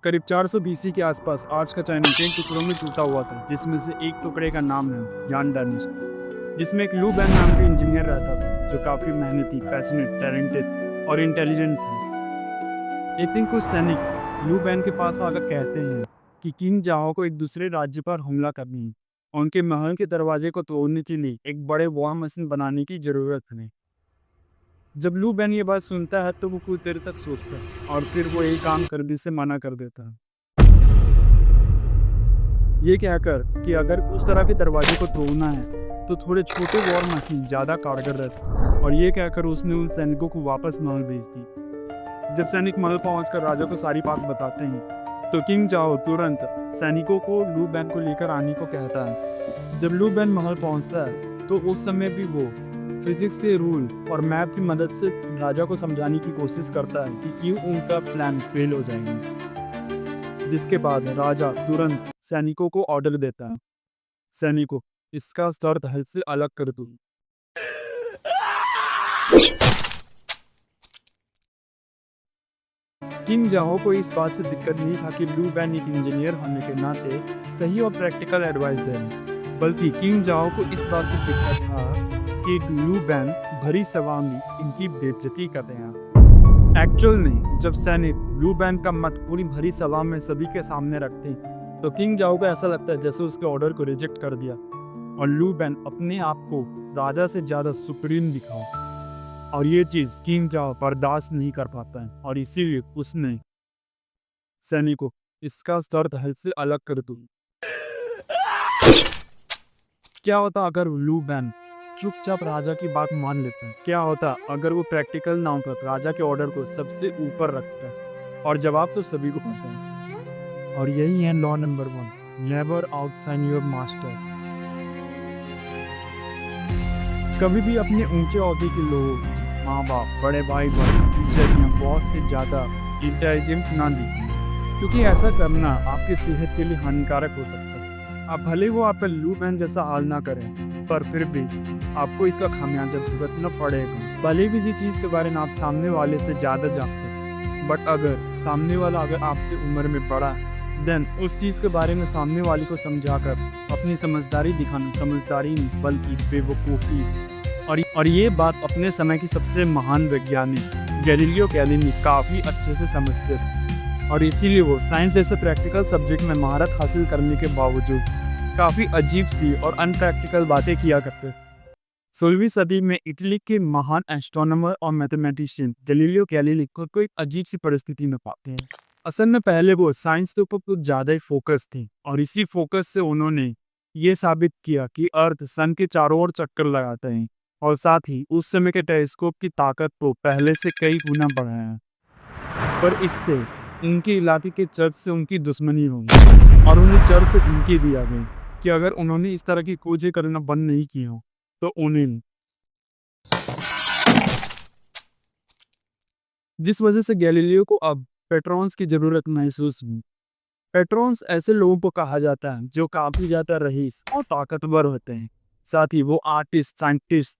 करीब 400 बीसी के आसपास आज का चाइना 3 टुकड़ों में टूटा हुआ था, जिसमें से एक टुकड़े का नाम है यान डैनिश, जिसमें एक लू बैन नाम का इंजीनियर रहता था जो काफ़ी मेहनती, पैशनेट, टैलेंटेड और इंटेलिजेंट थे। एक दिन कुछ सैनिक लू बैन के पास आकर कहते हैं कि किंग जाओ को एक दूसरे राज्य पर हमला करनी है और उनके महल के दरवाजे को तोड़ने के लिए एक बड़े वॉर मशीन बनाने की ज़रूरत है। जब लू बैन ये बात सुनता है तो वो कुछ देर तक सोचता है और फिर वो यही काम करने से मना कर देता है, ये कहकर कि अगर उस तरह के दरवाजे को तोड़ना है तो थोड़े छोटे वॉर मशीन ज़्यादा कारगर रहते हैं। और ये कहकर उसने उन सैनिकों को वापस महल भेज दी। जब सैनिक महल पहुंचकर राजा को सारी बात बताते हैं तो किंग जाओ तुरंत सैनिकों को लू बैन को लेकर आने को कहता है। जब लू बैन महल पहुंचता है तो उस समय भी वो फिजिक्स के रूल और मैप की मदद से राजा को समझाने की कोशिश करता है कि क्यों उनका प्लान फेल हो जाएगा। जिसके बाद राजा तुरंत सैनिकों को ऑर्डर देता है, सैनिकों इसका शर्त हल से अलग कर दो। किंग जाओ को इस बात से दिक्कत नहीं था कि लू बैन एक इंजीनियर होने के नाते सही और प्रैक्टिकल एडवाइस दें, बल्कि किंग जाओ को इस बात से दिक्कत था कि लू बैन भरी सभा में इनकी बेइज्जती कर रहे हैं। एक्चुअल में जब सैनिक लू बैन का मत पूरी भरी सभा में सभी के सामने रखते हैं तो किंग जाओ को ऐसा लगता है जैसे उसके ऑर्डर को रिजेक्ट कर दिया और लू बैन अपने आप को राजा से ज़्यादा सुप्रीम दिखाओ। और ये चीज़ किंग जाओ बर्दाश्त नहीं कर पाता है और इसीलिए उसने सैनिकों इसका शर्त हल से अलग कर दो। क्या होता अगर लू बैन चुपचाप राजा की बात मान लेता है? क्या होता अगर वो प्रैक्टिकल नाम पर राजा के ऑर्डर को सबसे ऊपर रखता है? और जवाब तो सभी को पता है, और यही है law number 1, never outshine your master. कभी भी अपने ऊंचे ओहदे के लोग, माँ बाप, बड़े भाई बहन, टीचर या बॉस से ज़्यादा इंटेलिजेंट ना दिखें, क्योंकि ऐसा करना आपकी सेहत के लिए हानिकारक हो सकता है। आप भले वो आपका लू बैन जैसा हाल ना करें, पर फिर भी आपको इसका खामियाजा भुगतना पड़ेगा। भले किसी चीज़ के बारे में आप सामने वाले से ज़्यादा जानते हैं, बट अगर सामने वाला आपसे उम्र में बड़ा है, देन उस चीज़ के बारे में सामने वाले को समझाकर अपनी समझदारी दिखाना समझदारी नहीं बल्कि बेवकूफ़ी। और ये बात अपने समय की सबसे महान वैज्ञानिक गैलीलियो गैलीली काफ़ी अच्छे से समझते थे, और इसीलिए वो साइंस जैसे प्रैक्टिकल सब्जेक्ट में महारत हासिल करने के बावजूद काफ़ी अजीब सी और अनप्रैक्टिकल बातें किया करते। 16वीं सदी में इटली के महान एस्ट्रोनॉमर और मैथमेटिशियन गैलीलियो गैलीली को एक अजीब सी परिस्थिति में पाते हैं। असल में पहले वो साइंस के ऊपर कुछ ज़्यादा ही फोकस थी, और इसी फोकस से उन्होंने ये साबित किया कि अर्थ सन के चारों ओर चक्कर लगाते हैं, और साथ ही उस समय के टेलीस्कोप की ताकत को पहले से कई गुना बढ़ाया। पर इससे उनके इलाके के चर्च से उनकी दुश्मनी हो गई, और उन्हें चर्च से धमकी दिया गई कि अगर उन्होंने इस तरह की खोजें करना बंद नहीं की हो तो उन्हें, जिस वजह से गैलीलियो को अब पेट्रॉन्स की जरूरत महसूस हुई। पेट्रॉन्स ऐसे लोगों को कहा जाता है जो काफी ज्यादा रईस और ताकतवर होते हैं, साथ ही वो आर्टिस्ट, साइंटिस्ट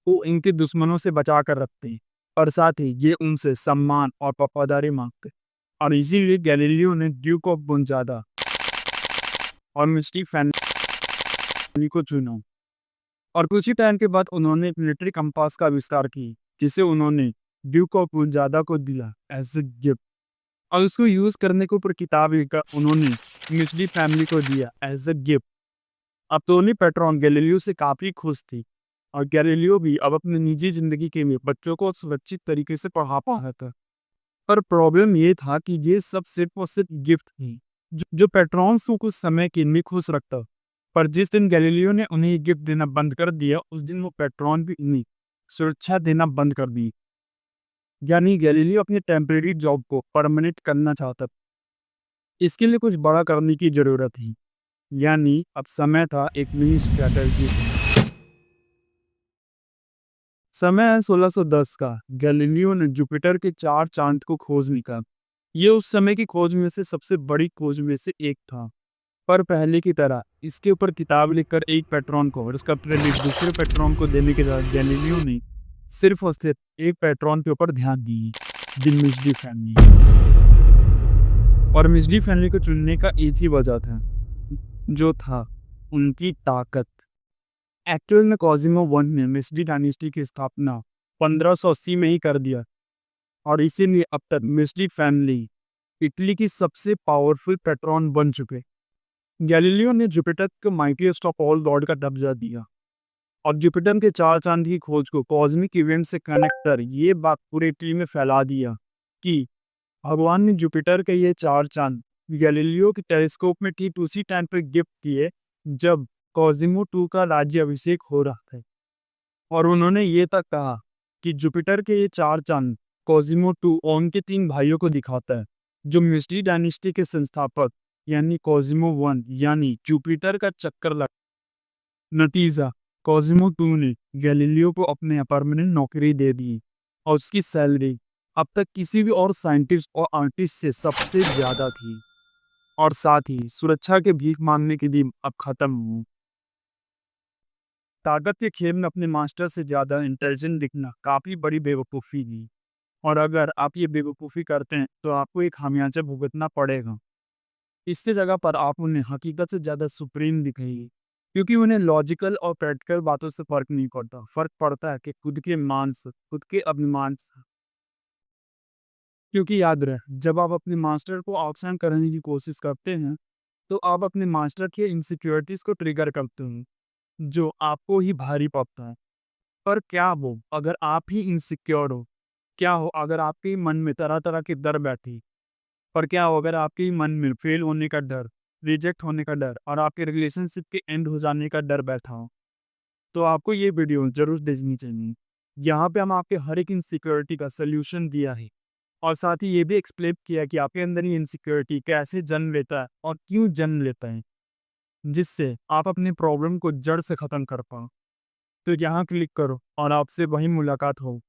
को इनके दुश्मनों से बचा कर रखते हैं, और साथ ही ये उनसे सम्मान और वफादारी मांगते हैं। और इसीलिए गैलीलियो ने ड्यूक ऑफ गोंजागा और मिस्टी फैमिली को चुना, और कुछ ही टाइम के बाद उन्होंने एक मिलिट्री कंपास का आविष्कार किया, जिसे उन्होंने ड्यूक ऑफ गोंजागा को दिला एज ए गिफ्ट, और उसको यूज करने के ऊपर किताब लिखकर उन्होंने मिस्टी फैमिली को दिया एज ए गिफ्ट। अब टोनी पेट्रॉन गैलीलियो से काफी खुश थी, और गैलीलियो भी अब अपनी निजी जिंदगी के लिए बच्चों को सुरक्षित तरीके से पढ़ा पा रहा था। पर प्रॉब्लम ये था कि ये सब सिर्फ और सिर्फ गिफ्ट थी जो पेट्रॉन्स को कुछ समय के लिए खुश रखता। पर जिस दिन गैलीलियो ने उन्हें गिफ्ट देना बंद कर दिया, उस दिन वो पेट्रॉन भी उन्हें सुरक्षा देना बंद कर दी। यानी गैलीलियो अपने टेम्परेरी जॉब को परमानेंट करना चाहता। इसके लिए कुछ बड़ा करने की जरूरत थी, यानी अब समय था एक नई स्ट्रैटेजी। समय है 1610 का। गैलीलियो ने जुपिटर के 4 चांद को खोज निकाला। ये उस समय की खोज में से सबसे बड़ी खोज में से एक था, पर पहले की तरह इसके ऊपर किताब लिखकर एक पेट्रॉन को और उसका क्रेडिट दूसरे पेट्रॉन को देने के बाद गैलीलियो ने सिर्फ और सिर्फ एक पेट्रॉन के ऊपर ध्यान दी, द मिस्टी फैमिली। और मिस्डी फैमिली को चुनने का एक ही वजह था, जो था उनकी ताकत। एक्चुअल में कॉजिमो वन ने मिस्डी डायनेस्टी की स्थापना 1580 में ही कर दिया, और इसीलिए अब तक मिस्डी फैमिली इटली की सबसे पावरफुल पेट्रॉन बन चुके। गैलीलियो ने जुपिटर को माइटीएस्ट ऑफ ऑल गॉड का दर्जा दिया, और जुपिटर के चार चांद की खोज को कॉस्मिक इवेंट से कनेक्ट कर ये बात पूरे इटली में फैला दिया कि भगवान ने जुपिटर के ये चार चांद गैलीलियो के टेलीस्कोप में ठीक उसी टाइम पर गिफ्ट किए जब कॉजिमो टू का राज्य अभिषेक हो रहा था। और उन्होंने ये तक कहा कि जुपिटर के ये चार चांद कॉजिमो टू और उनके तीन भाइयों को दिखाता है, जो मिस्टी डायनेस्टी के संस्थापक यानी कॉजिमो वन यानी जुपिटर का चक्कर लग। नतीजा, कॉजिमो टू ने गैलीलियो को अपने परमानेंट नौकरी दे दी, और उसकी सैलरी अब तक किसी भी और साइंटिस्ट और आर्टिस्ट से सबसे ज्यादा थी। और साथ ही सुरक्षा के भीख मांगने के दिन अब खत्म हुए। ताकत के खेल में अपने मास्टर से ज्यादा इंटेलिजेंट दिखना काफी बड़ी बेवकूफ़ी थी, और अगर आप ये बेवकूफ़ी करते हैं तो आपको एक खामियाजा भुगतना पड़ेगा। इससे जगह पर आप उन्हें हकीकत से ज़्यादा सुप्रीम दिखेंगे, क्योंकि उन्हें लॉजिकल और प्रैक्टिकल बातों से फ़र्क नहीं पड़ता। फ़र्क पड़ता है कि खुद के मान से, खुद के अभिमान से। क्योंकि याद रहे, जब आप अपने मास्टर को आउटशाइन करने की कोशिश करते हैं तो आप अपने मास्टर की इनसिक्योरिटीज़ को ट्रिगर करते हैं, जो आपको ही भारी पड़ता है। पर क्या हो अगर आप ही इनसिक्योर हो? क्या हो अगर आपके मन में तरह तरह के डर बैठी? पर क्या हो अगर आपके मन में फेल होने का डर, रिजेक्ट होने का डर और आपके रिलेशनशिप के एंड हो जाने का डर बैठा हो? तो आपको ये वीडियो ज़रूर देखनी चाहिए। यहाँ पे हम आपके हर एक इनसिक्योरिटी का सल्यूशन दिया है, और साथ ही ये भी एक्सप्लेन किया कि आपके अंदर ये इनसिक्योरिटी कैसे जन्म लेता है और क्यों जन्म लेता है, जिससे आप अपने प्रॉब्लम को जड़ से ख़त्म कर पाओ। तो यहाँ क्लिक करो और आपसे वहीं मुलाकात हो।